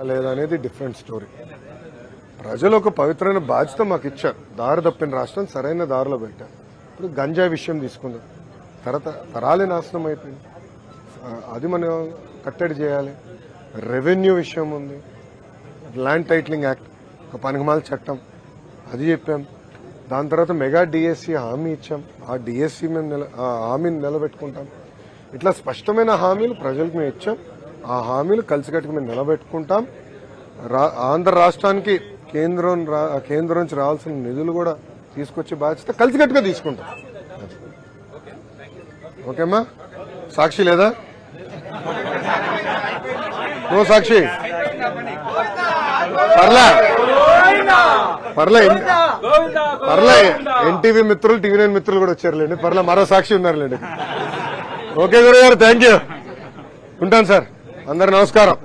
లేదనేది different story. ప్రజలు ఒక పవిత్రమైన బాధ్యత మాకు ఇచ్చారు. దారి తప్పిన రాష్ట్రం సరైన దారిలో పెట్టారు. ఇప్పుడు గంజాయి విషయం తీసుకుందాం. తరాలే నాశనం అయిపోయింది. అది మనం కట్టడి చేయాలి. రెవెన్యూ విషయం ఉంది, ల్యాండ్ టైటిలింగ్ యాక్ట్, ఒక పనికిమాల చట్టం, అది చెప్పాం. దాని తర్వాత మెగా డిఎస్సి హామీ ఇచ్చాం. ఆ డిఎస్సి మేము హామీని నిలబెట్టుకుంటాం. ఇట్లా స్పష్టమైన హామీలు ప్రజలకు మేము ఇచ్చాం. ఆ హామీలు కలిసికట్టుకు మేము నిలబెట్టుకుంటాం. ఆంధ్ర రాష్ట్రానికి కేంద్రం నుంచి రావాల్సిన నిధులు కూడా తీసుకొచ్చే బాధ్యత కలిసికట్టుగా తీసుకుంటాం. ఓకేమ్మా? సాక్షి లేదా? నో సాక్షి? పర్లే ఎన్టీవీ మిత్రులు, టీవీ9 మిత్రులు కూడా వచ్చారులేండి. పర్లే మరో సాక్షి ఉన్నారులేండి. ఓకే గురుగారు, థ్యాంక్ యూ. ఉంటాను సార్. అందరు నమస్కారం.